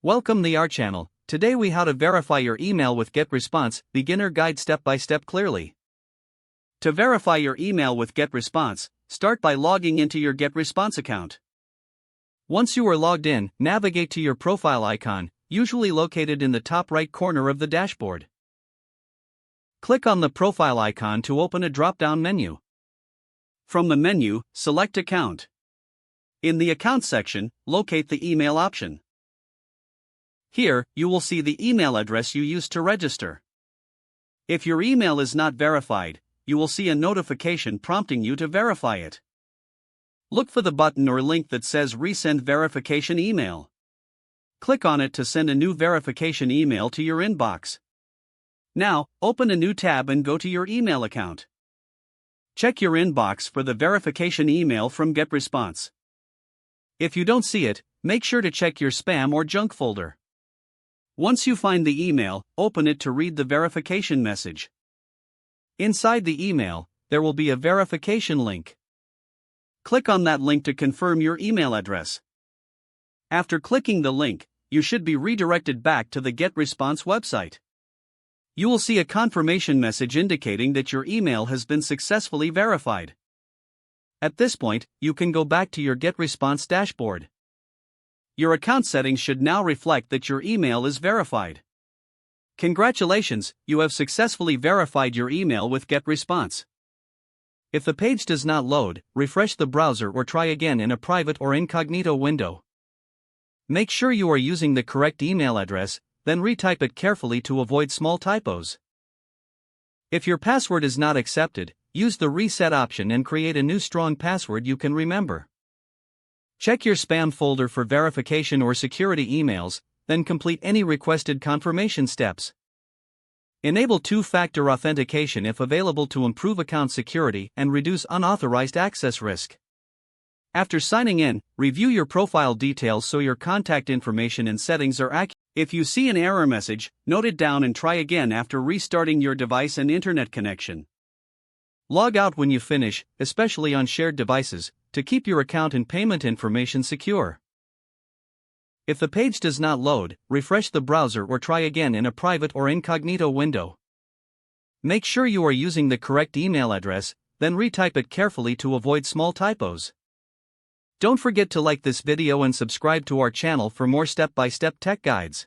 Welcome to our channel. Today we how to verify your email with GetResponse, beginner guide step by step clearly. To verify your email with GetResponse, start by logging into your GetResponse account. Once you are logged in, navigate to your profile icon, usually located in the top right corner of the dashboard. Click on the profile icon to open a drop-down menu. From the menu, select Account. In the Account section, locate the Email option. Here, you will see the email address you used to register. If your email is not verified, you will see a notification prompting you to verify it. Look for the button or link that says Resend Verification Email. Click on it to send a new verification email to your inbox. Now, open a new tab and go to your email account. Check your inbox for the verification email from GetResponse. If you don't see it, make sure to check your spam or junk folder. Once you find the email, open it to read the verification message. Inside the email, there will be a verification link. Click on that link to confirm your email address. After clicking the link, you should be redirected back to the GetResponse website. You will see a confirmation message indicating that your email has been successfully verified. At this point, you can go back to your GetResponse dashboard. Your account settings should now reflect that your email is verified. Congratulations, you have successfully verified your email with GetResponse. If the page does not load, refresh the browser or try again in a private or incognito window. Make sure you are using the correct email address, then retype it carefully to avoid small typos. If your password is not accepted, use the reset option and create a new strong password you can remember. Check your spam folder for verification or security emails, then complete any requested confirmation steps. Enable two-factor authentication if available to improve account security and reduce unauthorized access risk. After signing in, review your profile details so your contact information and settings are accurate. If you see an error message, note it down and try again after restarting your device and internet connection. Log out when you finish, especially on shared devices, to keep your account and payment information secure. If the page does not load, refresh the browser or try again in a private or incognito window. Make sure you are using the correct email address, then retype it carefully to avoid small typos. Don't forget to like this video and subscribe to our channel for more step-by-step tech guides.